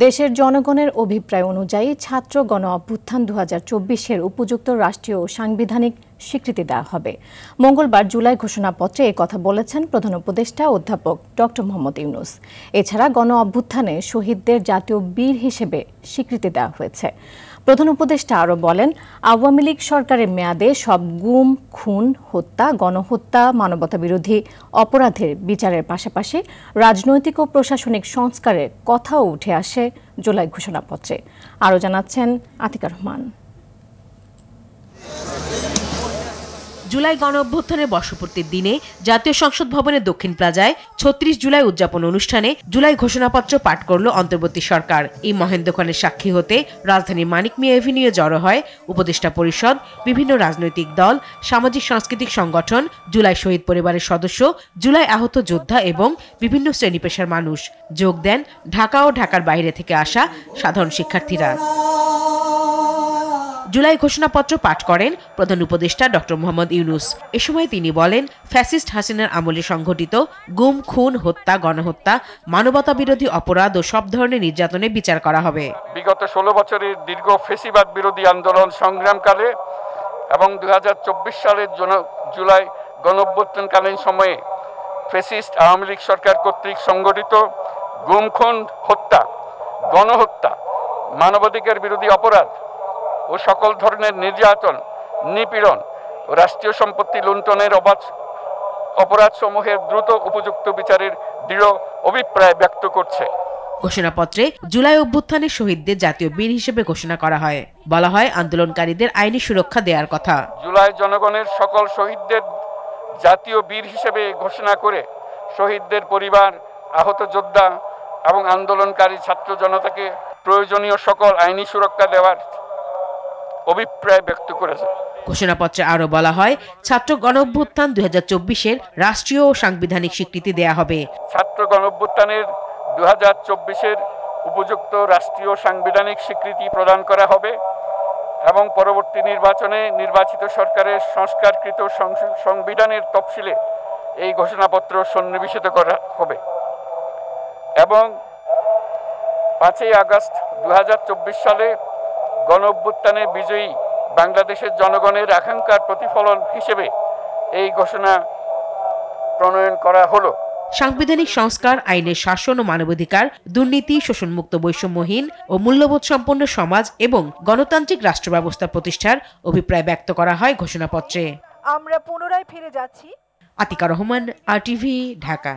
দেশের জনগণের অভিপ্রায় অনুযায়ী ছাত্র গণ অভ্যুত্থান 2024-এর উপযুক্ত রাষ্ট্রীয় ও সাংবিধানিক স্বীকৃতি দেওয়া হবে। মঙ্গলবার জুলাই ঘোষণাপত্রে এই কথা বলেছেন প্রধান উপদেষ্টা অধ্যাপক ডক্টর মোহাম্মদ ইউনূস। এছাড়া গণ অভ্যুত্থানে শহীদদের জাতীয় বীর হিসেবে স্বীকৃতি দেওয়া হয়েছে। প্রধান উপদেষ্টা আরও বলেন, আওয়ামী লীগ সরকারের মেয়াদে সব গুম, খুন, হত্যা, গণহত্যা, মানবতাবিরোধী অপরাধের বিচারের পাশাপাশি রাজনৈতিক ও প্রশাসনিক সংস্কারের কথাও উঠে আসে জুলাই ঘোষণাপত্রে। আরও জানাচ্ছেন আতিকা রহমান। জুলাই গণ অভ্যুত্থানের বর্ষপূর্তির দিনে জাতীয় সংসদ ভবনের দক্ষিণ প্লাজায় ৩৬ জুলাই উদযাপন অনুষ্ঠানে জুলাই ঘোষণাপত্র পাঠ করল অন্তর্বর্তী সরকার। এই মহেন্দ্রক্ষণের সাক্ষী হতে রাজধানীর মানিক মিয়া এভিনিউয়ে জড়ো হয় উপদেষ্টা পরিষদ, বিভিন্ন রাজনৈতিক দল, সামাজিক সাংস্কৃতিক সংগঠন, জুলাই শহীদ পরিবারের সদস্য, জুলাই আহত যোদ্ধা এবং বিভিন্ন শ্রেণী পেশার মানুষ। যোগ দেন ঢাকা ও ঢাকার বাইরে থেকে আসা সাধারণ শিক্ষার্থীরা। জুলাই ঘোষণাপত্র পাঠ করেন প্রধান উপদেষ্টা ডক্টর মোহাম্মদ ইউনূস। এ সময় তিনি বলেন, ফ্যাসিস্ট হাসিনার আমলে সংঘটিত গুম, খুন, হত্যা, গণহত্যা, মানবতাবিরোধী অপরাধ ও সব ধরনের নির্যাতনের বিচার করা হবে। বিগত 16 বছরের দীর্ঘ ফ্যাসিবাদ বিরোধী আন্দোলন সংগ্রামকালে এবং 2024 সালের জুলাই গণঅভ্যুত্থানকালীন সময়ে ফ্যাসিস্ট আওয়ামী লীগ সরকার কর্তৃক সংঘটিত গুম, খুন, হত্যা, গণহত্যা, মানবাধিকার বিরোধী অপরাধ ও সকল ধরনের নির্যাতন, নিপীড়ন ও রাষ্ট্রীয় সম্পত্তি লুণ্ঠনের অপরাধসমূহের দ্রুত উপযুক্ত বিচারের দৃঢ় অভিপ্রায় ব্যক্ত করছে। ঘোষণাপত্রে জুলাই অভ্যুত্থানের শহীদদের জাতীয় বীর হিসেবে ঘোষণা করা হয়। বলা হয়, আন্দোলনকারীদের আইনি সুরক্ষা দেওয়ার কথা। জুলাই জনগণের সকল শহীদদের জাতীয় বীর হিসেবে ঘোষণা করে শহীদদের পরিবার, আহত যোদ্ধা এবং আন্দোলনকারী ছাত্র জনতাকে প্রয়োজনীয় সকল আইনি সুরক্ষা দেওয়ার অভিপ্রায় ব্যক্ত করেছে। ঘোষণাপত্রে আরও বলা হয়, ছাত্র গণঅভ্যুত্থান 2024-এর রাষ্ট্রীয় ও সাংবিধানিক স্বীকৃতি দেয়া হবে। ছাত্র গণঅভ্যুত্থানের 2024-এর উপযুক্ত রাষ্ট্রীয় সাংবিধানিক স্বীকৃতি প্রদান করা হবে এবং পরবর্তী নির্বাচনে নির্বাচিত সরকারের সংস্কারকৃত সংবিধানের তফসিলে এই ঘোষণাপত্র সন্নিবেশিত করা হবে এবং 5ই আগস্ট 2024 সালে গণঅভ্যুত্থানে বিজয়ী বাংলাদেশের জনগণের আকাঙ্ক্ষার প্রতিফলন হিসেবে এই ঘোষণা প্রণয়ন করা হলো। সাংবিধানিক সংস্কার, আইনের শাসন ও মানবাধিকার, দুর্নীতি, শোষণমুক্ত, বৈষম্যহীন ও মূল্যবোধ সম্পন্ন সমাজ এবং গণতান্ত্রিক রাষ্ট্র ব্যবস্থা প্রতিষ্ঠার অভিপ্রায় ব্যক্ত করা হয় ঘোষণাপত্রে। আমরা পুনরায় ফিরে যাচ্ছি। আতিকা রহমান, RTV, ঢাকা।